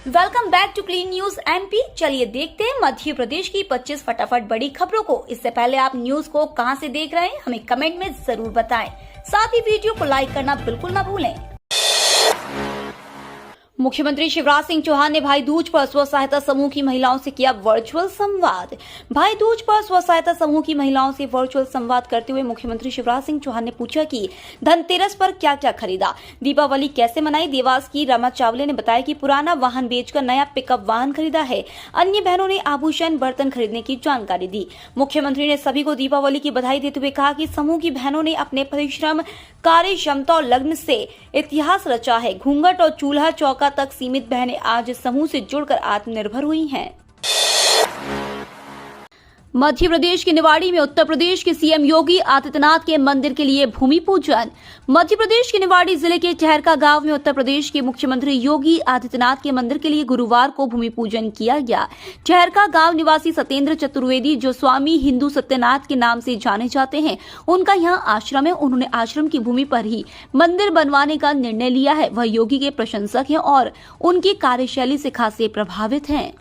Welcome back to clean news MP. चलिए देखते हैं मध्य प्रदेश की 25 फटाफट बड़ी खबरों को। इससे पहले आप न्यूज को कहां से देख रहे हैं हमें कमेंट में जरूर बताएं। साथ ही वीडियो को लाइक करना बिल्कुल ना भूलें। मुख्यमंत्री शिवराज सिंह चौहान ने भाई दूज पर स्व सहायता समूह की महिलाओं से किया वर्चुअल संवाद। भाई दूज पर स्व सहायता समूह की महिलाओं से वर्चुअल संवाद करते हुए मुख्यमंत्री शिवराज सिंह चौहान ने पूछा कि धनतेरस पर क्या क्या खरीदा, दीपावली कैसे मनाई। देवास की रमा चावले ने बताया कि पुराना वाहन बेचकर नया पिकअप वाहन खरीदा है। अन्य बहनों ने आभूषण बर्तन खरीदने की जानकारी दी। मुख्यमंत्री ने सभी को दीपावली की बधाई देते हुए कहा कि समूह की बहनों ने अपने परिश्रम, कार्य क्षमता और लग्न से इतिहास रचा है। घूंघट और चूल्हा चौका तक सीमित बहनें आज समूह से जुड़कर आत्मनिर्भर हुई हैं। मध्य प्रदेश के निवाड़ी में उत्तर प्रदेश के सीएम योगी आदित्यनाथ के मंदिर के लिए भूमि पूजन। मध्य प्रदेश के निवाड़ी जिले के चहरका गांव में उत्तर प्रदेश के मुख्यमंत्री योगी आदित्यनाथ के मंदिर के लिए गुरुवार को भूमि पूजन किया गया। चहरका गांव निवासी सत्येंद्र चतुर्वेदी, जो स्वामी हिंदू सत्यनाथ के नाम से जाने जाते हैं, उनका यहाँ आश्रम है। उन्होंने आश्रम की भूमि पर ही मंदिर बनवाने का निर्णय लिया है। वह योगी के प्रशंसक हैं और उनकी कार्यशैली से खासे प्रभावित हैं।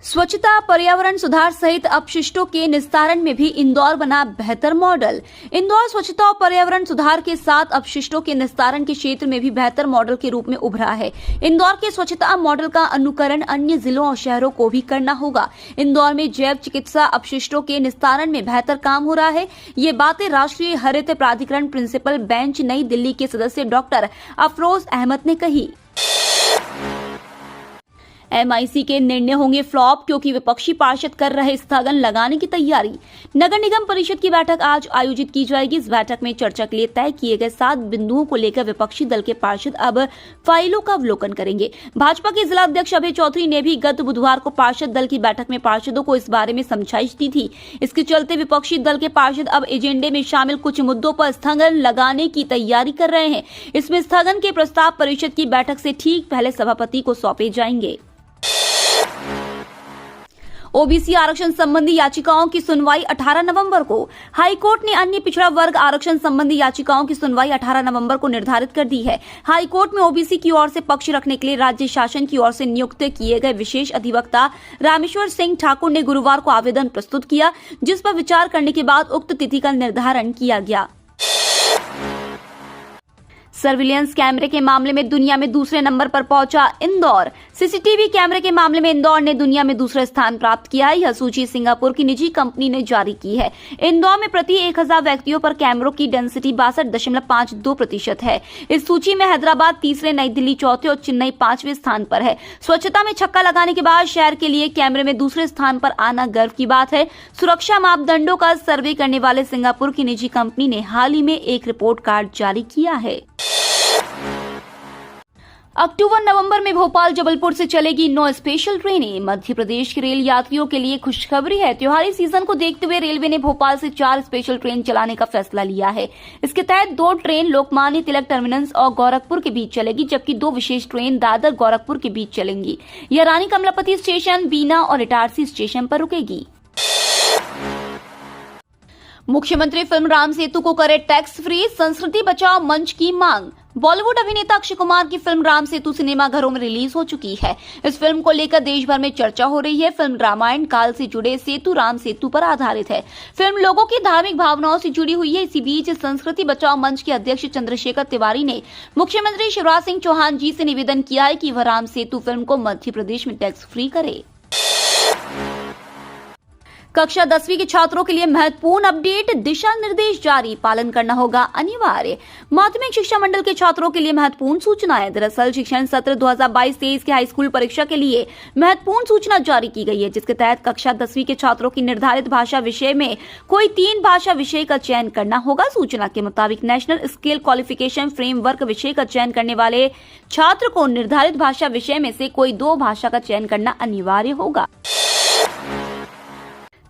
स्वच्छता, पर्यावरण सुधार सहित अपशिष्टों के निस्तारण में भी इंदौर बना बेहतर मॉडल। इंदौर स्वच्छता और पर्यावरण सुधार के साथ अपशिष्टों के निस्तारण के क्षेत्र में भी बेहतर मॉडल के रूप में उभरा है। इंदौर के स्वच्छता मॉडल का अनुकरण अन्य जिलों और शहरों को भी करना होगा। इंदौर में जैव चिकित्सा अपशिष्टों के निस्तारण में बेहतर काम हो रहा है। ये बातें राष्ट्रीय हरित प्राधिकरण प्रिंसिपल बेंच नई दिल्ली के सदस्य डॉक्टर अफरोज अहमद ने कही। एमआईसी के निर्णय होंगे फ्लॉप क्योंकि विपक्षी पार्षद कर रहे स्थगन लगाने की तैयारी। नगर निगम परिषद की बैठक आज आयोजित की जाएगी। इस बैठक में चर्चा के लिए तय किए गए 7 बिंदुओं को लेकर विपक्षी दल के पार्षद अब फाइलों का अवलोकन करेंगे। भाजपा के जिला अध्यक्ष अभय चौधरी ने भी गत बुधवार को पार्षद दल की बैठक में पार्षदों को इस बारे में समझाइश दी थी। इसके चलते विपक्षी दल के पार्षद अब एजेंडे में शामिल कुछ मुद्दों पर स्थगन लगाने की तैयारी कर रहे हैं। इसमें स्थगन के प्रस्ताव परिषद की बैठक से ठीक पहले सभापति को सौंपे जाएंगे। ओबीसी आरक्षण संबंधी याचिकाओं की सुनवाई 18 नवंबर को। हाईकोर्ट ने अन्य पिछड़ा वर्ग आरक्षण संबंधी याचिकाओं की सुनवाई 18 नवंबर को निर्धारित कर दी है। हाईकोर्ट में ओबीसी की ओर से पक्ष रखने के लिए राज्य शासन की ओर से नियुक्त किए गए विशेष अधिवक्ता रामेश्वर सिंह ठाकुर ने गुरुवार को आवेदन प्रस्तुत किया, जिस पर विचार करने के बाद उक्त तिथि का निर्धारण किया गया। सर्विलांस कैमरे के मामले में दुनिया में दूसरे नंबर पर पहुंचा इंदौर। सीसीटीवी कैमरे के मामले में इंदौर ने दुनिया में दूसरा स्थान प्राप्त किया है। यह सूची सिंगापुर की निजी कंपनी ने जारी की है। इंदौर में प्रति 1000 व्यक्तियों पर कैमरों की डेंसिटी 62.52% है। इस सूची में हैदराबाद तीसरे, नई दिल्ली चौथे और चेन्नई 5वें स्थान पर है। स्वच्छता में छक्का लगाने के बाद शहर के लिए कैमरे में दूसरे स्थान पर आना गर्व की बात है। सुरक्षा मापदंडों का सर्वे करने वाले सिंगापुर की निजी कंपनी ने हाल ही में एक रिपोर्ट कार्ड जारी किया है। अक्टूबर नवंबर में भोपाल जबलपुर से चलेगी 9 स्पेशल ट्रेनें। मध्य प्रदेश के रेल यात्रियों के लिए खुशखबरी है। त्योहारी सीजन को देखते हुए रेलवे ने भोपाल से 4 स्पेशल ट्रेन चलाने का फैसला लिया है। इसके तहत 2 ट्रेन लोकमान्य तिलक टर्मिनस और गोरखपुर के बीच चलेगी, जबकि 2 विशेष ट्रेन दादर गोरखपुर के बीच चलेंगी। यह रानी कमलापति स्टेशन, बीना और इटारसी स्टेशन पर रुकेगी। मुख्यमंत्री फिल्म राम सेतु को करे टैक्स फ्री, संस्कृति बचाओ मंच की मांग। बॉलीवुड अभिनेता अक्षय कुमार की फिल्म राम सेतु सिनेमाघरों में रिलीज हो चुकी है। इस फिल्म को लेकर देश भर में चर्चा हो रही है। फिल्म रामायण काल से जुड़े सेतु राम सेतु पर आधारित है। फिल्म लोगों की धार्मिक भावनाओं से जुड़ी हुई है। इसी बीच संस्कृति बचाओ मंच के अध्यक्ष चंद्रशेखर तिवारी ने मुख्यमंत्री शिवराज सिंह चौहान जी से निवेदन किया है कि वह राम सेतु फिल्म को मध्य प्रदेश में टैक्स फ्री करे। कक्षा 10वीं के छात्रों के लिए महत्वपूर्ण अपडेट, दिशा निर्देश जारी, पालन करना होगा अनिवार्य। माध्यमिक शिक्षा मंडल के छात्रों के लिए महत्वपूर्ण सूचनाएं। दरअसल शिक्षण सत्र 2022-23 के हाई स्कूल परीक्षा के लिए महत्वपूर्ण सूचना जारी की गई है, जिसके तहत कक्षा 10वीं के छात्रों की निर्धारित भाषा विषय में कोई 3 भाषा विषय का चयन करना होगा। सूचना के मुताबिक नेशनल स्किल क्वालिफिकेशन फ्रेमवर्क विषय का चयन करने वाले छात्र को निर्धारित भाषा विषय में से कोई 2 भाषा का चयन करना अनिवार्य होगा।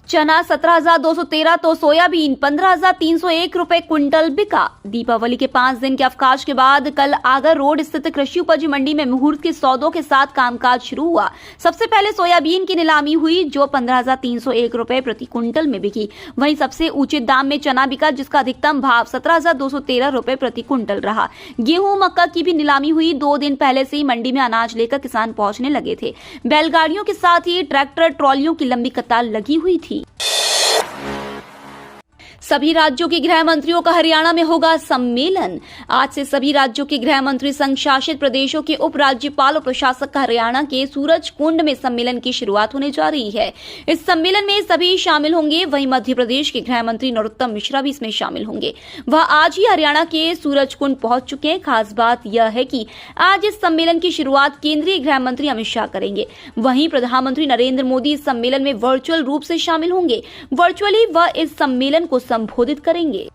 चना 17,213 तो सोयाबीन 15,301 रुपए क्विंटल बिका। दीपावली के 5 दिन के अवकाश के बाद कल आगर रोड स्थित कृषि उपज मंडी में मुहूर्त के सौदों के साथ कामकाज शुरू हुआ। सबसे पहले सोयाबीन की नीलामी हुई जो 15,301 रुपए प्रति क्विंटल में बिकी। वहीं सबसे ऊंचे दाम में चना बिका जिसका अधिकतम भाव 17,213 रुपए प्रति क्विंटल रहा। गेहूं मक्का की भी नीलामी हुई। 2 दिन पहले से ही मंडी में अनाज लेकर किसान पहुंचने लगे थे। बैलगाड़ियों के साथ ही ट्रैक्टर ट्रॉलियों की लंबी कतार लगी हुई थी। सभी राज्यों के गृह मंत्रियों का हरियाणा में होगा सम्मेलन। आज से सभी राज्यों के गृह मंत्री संघ शासित प्रदेशों के उप राज्यपाल और प्रशासक का हरियाणा के सूरजकुंड में सम्मेलन की शुरुआत होने जा रही है। इस सम्मेलन में सभी शामिल होंगे। वहीं मध्य प्रदेश के गृह मंत्री नरोत्तम मिश्रा भी इसमें शामिल होंगे। वह आज ही हरियाणा के सूरजकुंड पहुंच चुके हैं। खास बात यह है कि आज इस सम्मेलन की शुरुआत केंद्रीय गृह मंत्री अमित शाह करेंगे। वहीं प्रधानमंत्री नरेंद्र मोदी इस सम्मेलन में वर्चुअल रूप से शामिल होंगे। वर्चुअली वह इस सम्मेलन को संबोधित करेंगे।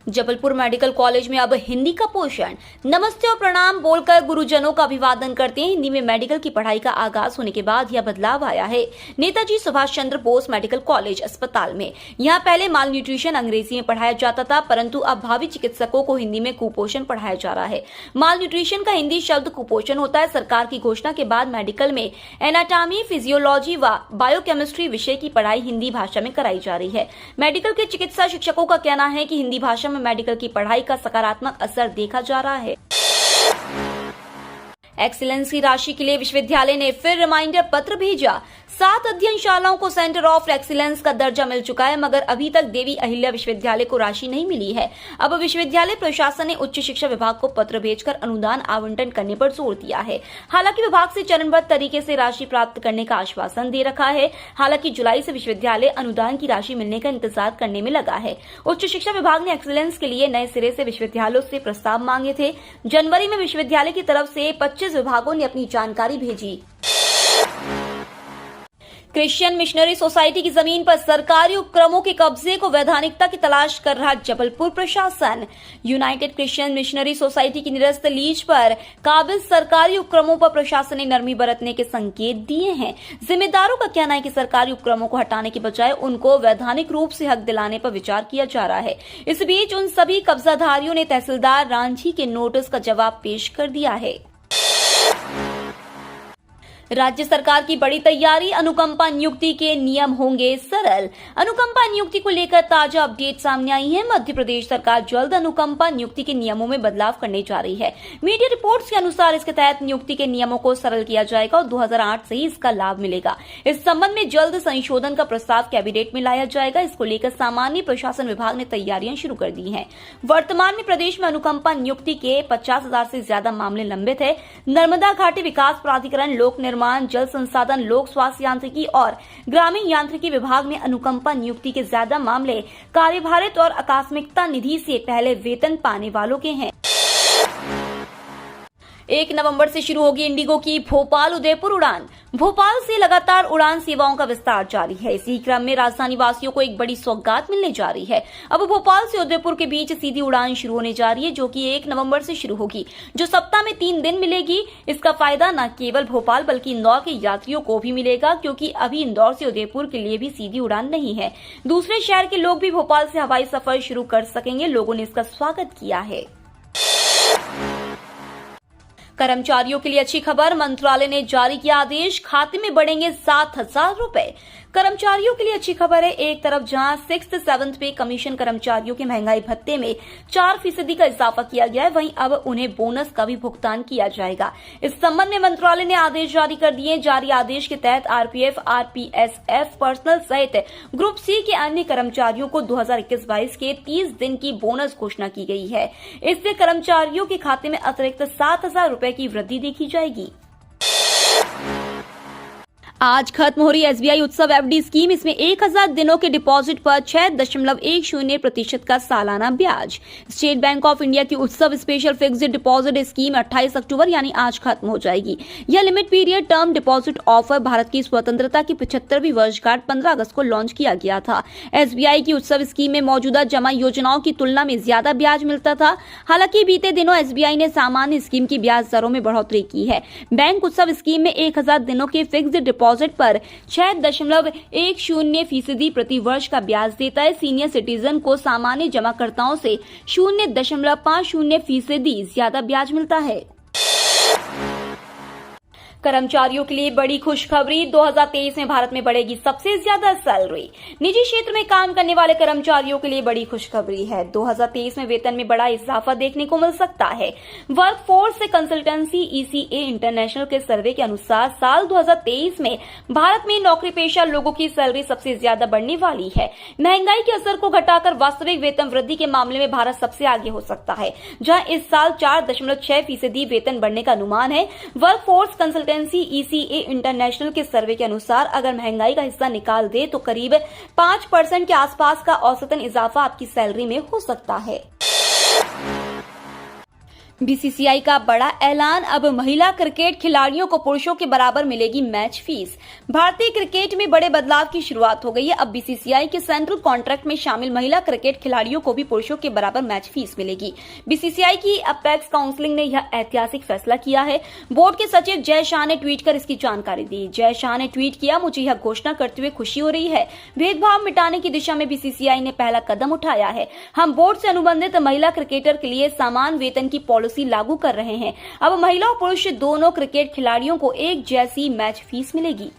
जबलपुर मेडिकल कॉलेज में अब हिंदी का पोषण। नमस्ते और प्रणाम बोलकर गुरुजनों का अभिवादन करते हैं। हिंदी में मेडिकल की पढ़ाई का आगाज होने के बाद यह बदलाव आया है। नेताजी सुभाष चंद्र बोस मेडिकल कॉलेज अस्पताल में यहाँ पहले माल न्यूट्रिशन अंग्रेजी में पढ़ाया जाता था, परंतु अब भावी चिकित्सकों को हिंदी में कुपोषण पढ़ाया जा रहा है। माल न्यूट्रिशन का हिंदी शब्द कुपोषण होता है। सरकार की घोषणा के बाद मेडिकल में एनाटॉमी, फिजियोलॉजी व बायोकेमिस्ट्री विषय की पढ़ाई हिंदी भाषा में कराई जा रही है। मेडिकल के चिकित्सा शिक्षकों का कहना है कि हिंदी भाषा मेडिकल की पढ़ाई का सकारात्मक असर देखा जा रहा है। एक्सीलेंस की राशि के लिए विश्वविद्यालय ने फिर रिमाइंडर पत्र भेजा। 7 अध्ययनशालाओं को सेंटर ऑफ एक्सीलेंस का दर्जा मिल चुका है, मगर अभी तक देवी अहिल्या विश्वविद्यालय को राशि नहीं मिली है। अब विश्वविद्यालय प्रशासन ने उच्च शिक्षा विभाग को पत्र भेजकर अनुदान आवंटन करने पर जोर दिया है। हालांकि विभाग से चरणबद्ध तरीके से राशि प्राप्त करने का आश्वासन दे रखा है। हालांकि जुलाई से विश्वविद्यालय अनुदान की राशि मिलने का इंतजार करने में लगा है। उच्च शिक्षा विभाग ने एक्सीलेंस के लिए नए सिरे से विश्वविद्यालयों से प्रस्ताव मांगे थे। जनवरी में विश्वविद्यालय की तरफ से 25 विभागों ने अपनी जानकारी भेजी। क्रिश्चियन मिशनरी सोसाइटी की जमीन पर सरकारी उपक्रमों के कब्जे को वैधानिकता की तलाश कर रहा जबलपुर प्रशासन। यूनाइटेड क्रिश्चियन मिशनरी सोसाइटी की निरस्त लीज पर काबिज सरकारी उपक्रमों पर प्रशासन ने नरमी बरतने के संकेत दिए हैं। जिम्मेदारों का कहना है कि सरकारी उपक्रमों को हटाने के बजाय उनको वैधानिक रूप से हक दिलाने पर विचार किया जा रहा है। इस बीच उन सभी कब्जाधारियों ने तहसीलदार रांझी के नोटिस का जवाब पेश कर दिया है। राज्य सरकार की बड़ी तैयारी। अनुकंपा नियुक्ति के नियम होंगे सरल। अनुकंपा नियुक्ति को लेकर ताजा अपडेट सामने आई है। मध्य प्रदेश सरकार जल्द अनुकंपा नियुक्ति के नियमों में बदलाव करने जा रही है। मीडिया रिपोर्ट्स के अनुसार इसके तहत नियुक्ति के नियमों को सरल किया जाएगा और 2008 से ही इसका लाभ मिलेगा। इस संबंध में जल्द संशोधन का प्रस्ताव कैबिनेट में लाया जाएगा। इसको लेकर सामान्य प्रशासन विभाग ने तैयारियां शुरू कर दी है। वर्तमान में प्रदेश में अनुकंपा नियुक्ति के 50,000 से ज्यादा मामले लंबित है। नर्मदा घाटी विकास प्राधिकरण, लोक निर्माण, जल संसाधन, लोक स्वास्थ्य यांत्रिकी और ग्रामीण यांत्रिकी विभाग में अनुकंपा नियुक्ति के ज्यादा मामले कार्यभारित और आकस्मिकता निधि से पहले वेतन पाने वालों के हैं। 1 नवंबर से शुरू होगी इंडिगो की भोपाल उदयपुर उड़ान। भोपाल से लगातार उड़ान सेवाओं का विस्तार जारी है। इसी क्रम में राजधानी वासियों को एक बड़ी सौगात मिलने जा रही है। अब भोपाल से उदयपुर के बीच सीधी उड़ान शुरू होने जा रही है, जो कि 1 नवंबर से शुरू होगी, जो सप्ताह में 3 दिन मिलेगी। इसका फायदा न केवल भोपाल बल्कि इंदौर के यात्रियों को भी मिलेगा, क्योंकि अभी इंदौर से उदयपुर के लिए भी सीधी उड़ान नहीं है। दूसरे शहर के लोग भी भोपाल से हवाई सफर शुरू कर सकेंगे। लोगों ने इसका स्वागत किया है। कर्मचारियों के लिए अच्छी खबर। मंत्रालय ने जारी किया आदेश। खाते में बढ़ेंगे 7,000 रुपए। कर्मचारियों के लिए अच्छी खबर है। एक तरफ जहां 6th 7th पे कमीशन कर्मचारियों के महंगाई भत्ते में 4% का इजाफा किया गया है, वहीं अब उन्हें बोनस का भी भुगतान किया जाएगा। इस संबंध में मंत्रालय ने आदेश जारी कर दिए। जारी आदेश के तहत आरपीएफ, आरपीएसएफ, पर्सनल सहित ग्रुप सी के अन्य कर्मचारियों को 2021-22 के 30 दिन की बोनस घोषणा की गई है। इससे कर्मचारियों के खाते में अतिरिक्त 7,000 रुपए की वृद्धि देखी जाएगी। आज खत्म हो रही एसबीआई उत्सव एफडी स्कीम। इसमें 1,000 दिनों के डिपॉजिट पर 6.10% का सालाना ब्याज। स्टेट बैंक ऑफ इंडिया की उत्सव स्पेशल फिक्स्ड डिपॉजिट स्कीम 28 अक्टूबर यानी आज खत्म हो जाएगी। यह limit period term deposit offer Bharat की स्वतंत्रता की 75वीं वर्षगांठ 15 अगस्त को लॉन्च किया गया था। एसबीआई की उत्सव स्कीम में मौजूदा जमा योजनाओं की तुलना में ज्यादा ब्याज मिलता था। हालांकि बीते दिनों एसबीआई ने सामान्य स्कीम की ब्याज दरों में बढ़ोतरी की है। बैंक उत्सव स्कीम में 1,000 दिनों के फिक्स्ड डिपॉजिट पर 6.10% प्रति वर्ष का ब्याज देता है। सीनियर सिटीजन को सामान्य जमाकर्ताओं से 0.50% ज्यादा ब्याज मिलता है। कर्मचारियों के लिए बड़ी खुशखबरी, 2023 में भारत में बढ़ेगी सबसे ज्यादा सैलरी। निजी क्षेत्र में काम करने वाले कर्मचारियों के लिए बड़ी खुशखबरी है। 2023 में वेतन में बड़ा इजाफा देखने को मिल सकता है। वर्कफोर्स कंसल्टेंसी ECA इंटरनेशनल के सर्वे के अनुसार साल 2023 में भारत में नौकरी पेशा लोगों की सैलरी सबसे ज्यादा बढ़ने वाली है। महंगाई के असर को घटाकर वास्तविक वेतन वृद्धि के मामले में भारत सबसे आगे हो सकता है, जहां इस साल 4.6% वेतन बढ़ने का अनुमान है। वर्कफोर्स कंसल्टेंसी ECA इंटरनेशनल के सर्वे के अनुसार अगर महंगाई का हिस्सा निकाल दे तो करीब 5% के आसपास का औसतन इजाफा आपकी सैलरी में हो सकता है। BCCI का बड़ा ऐलान, अब महिला क्रिकेट खिलाड़ियों को पुरुषों के बराबर मिलेगी मैच फीस। भारतीय क्रिकेट में बड़े बदलाव की शुरुआत हो गई है। अब BCCI के सेंट्रल कॉन्ट्रैक्ट में शामिल महिला क्रिकेट खिलाड़ियों को भी पुरुषों के बराबर मैच फीस मिलेगी। BCCI की अपेक्स काउंसिल ने यह ऐतिहासिक फैसला किया है। बोर्ड के सचिव जय शाह ने ट्वीट कर इसकी जानकारी दी। जय शाह ने ट्वीट किया, मुझे यह घोषणा करते हुए खुशी हो रही है। भेदभाव मिटाने की दिशा में BCCI ने पहला कदम उठाया है। हम बोर्ड से अनुबंधित महिला क्रिकेटर के लिए समान वेतन की पॉलिसी लागू कर रहे हैं। अब महिला और पुरुष दोनों क्रिकेट खिलाड़ियों को एक जैसी मैच फीस मिलेगी।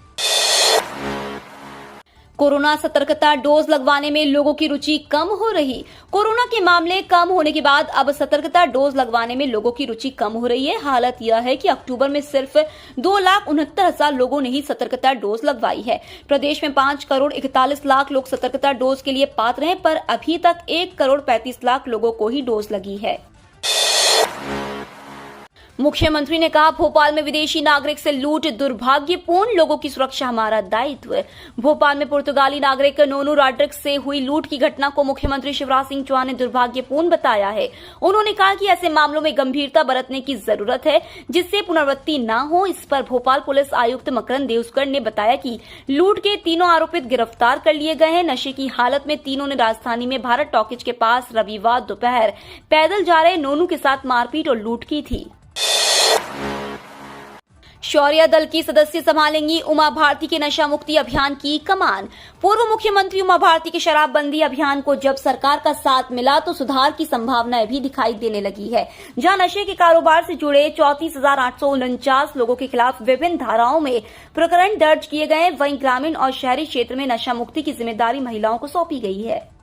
कोरोना सतर्कता, डोज लगवाने में लोगों की रुचि कम हो रही। कोरोना के मामले कम होने के बाद अब सतर्कता डोज लगवाने में लोगों की रुचि कम हो रही है। हालत यह है कि अक्टूबर में सिर्फ 2,69,000 लोगों ने ही सतर्कता डोज लगवाई है। प्रदेश में 5,41,00,000 लोग सतर्कता डोज के लिए पात्र हैं, पर अभी तक 1,35,00,000 लोगों को ही डोज लगी है। मुख्यमंत्री ने कहा, भोपाल में विदेशी नागरिक से लूट दुर्भाग्यपूर्ण, लोगों की सुरक्षा हमारा दायित्व। भोपाल में पुर्तगाली नागरिक नोनू रॉड्रिग्स से हुई लूट की घटना को मुख्यमंत्री शिवराज सिंह चौहान ने दुर्भाग्यपूर्ण बताया है। उन्होंने कहा कि ऐसे मामलों में गंभीरता बरतने की जरूरत है, जिससे पुनरावृत्ति न हो। इस पर भोपाल पुलिस आयुक्त मकरंद देउस्कर ने बताया कि लूट के तीनों आरोपित गिरफ्तार कर लिए गए हैं। नशे की हालत में तीनों ने राजधानी में भारत टॉकीज के पास रविवार दोपहर पैदल जा रहे नोनू के साथ मारपीट और लूट की थी। शौर्य दल की सदस्य संभालेंगी उमा भारती के नशा मुक्ति अभियान की कमान। पूर्व मुख्यमंत्री उमा भारती के शराबबंदी अभियान को जब सरकार का साथ मिला तो सुधार की संभावनाएं भी दिखाई देने लगी है। जहां नशे के कारोबार से जुड़े 34,849 लोगों के खिलाफ विभिन्न धाराओं में प्रकरण दर्ज किए गए, वहीं ग्रामीण और शहरी क्षेत्र में नशा मुक्ति की जिम्मेदारी महिलाओं को सौंपी गई है।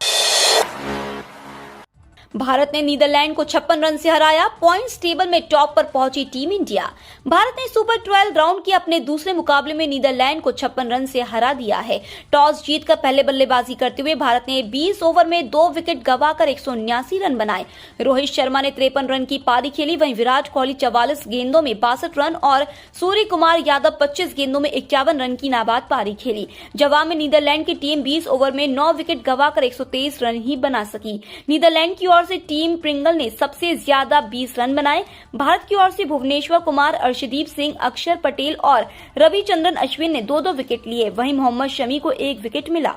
भारत ने नीदरलैंड को 56 रन से हराया। पॉइंट्स टेबल में टॉप पर पहुंची टीम इंडिया। भारत ने सुपर 12 राउंड के अपने दूसरे मुकाबले में नीदरलैंड को 56 रन से हरा दिया है। टॉस जीतकर पहले बल्लेबाजी करते हुए भारत ने 20 ओवर में 2 विकेट गंवाकर 179 रन बनाए। रोहित शर्मा ने 53 रन की पारी खेली, वहीं विराट कोहली 44 गेंदों में 62 रन और सूर्य कुमार यादव 25 गेंदों में 51 रन की नाबाद पारी खेली। जवाब में नीदरलैंड की टीम 20 ओवर में 9 विकेट गंवाकर 123 रन ही बना सकी। नीदरलैंड की ओर से टीम प्रिंगल ने सबसे ज्यादा 20 रन बनाए। भारत की ओर से भुवनेश्वर कुमार, अर्शदीप सिंह, अक्षर पटेल और रविचंद्रन अश्विन ने 2-2 विकेट लिए। वहीं मोहम्मद शमी को 1 विकेट मिला।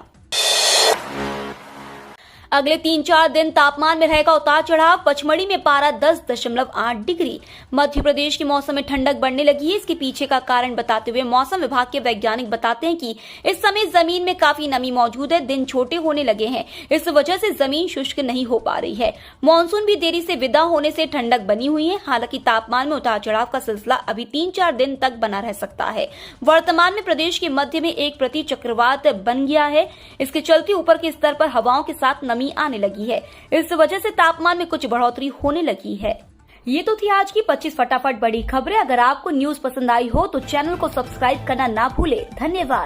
अगले 3-4 दिन तापमान में रहेगा उतार चढ़ाव। पचमढ़ी में पारा 10.8 डिग्री। मध्य प्रदेश के मौसम में ठंडक बढ़ने लगी है। इसके पीछे का कारण बताते हुए मौसम विभाग के वैज्ञानिक बताते हैं कि इस समय जमीन में काफी नमी मौजूद है। दिन छोटे होने लगे हैं, इस वजह से जमीन शुष्क नहीं हो पा रही है। मानसून भी देरी से विदा होने से ठंडक बनी हुई है। हालांकि तापमान में उतार चढ़ाव का सिलसिला अभी 3-4 दिन तक बना रह सकता है। वर्तमान में प्रदेश के मध्य में एक प्रति चक्रवात बन गया है। इसके चलते ऊपर के स्तर पर हवाओं के साथ नमी आने लगी है। इस वजह से तापमान में कुछ बढ़ोतरी होने लगी है। ये तो थी आज की 25 फटाफट बड़ी खबरें। अगर आपको न्यूज पसंद आई हो तो चैनल को सब्सक्राइब करना ना भूले। धन्यवाद।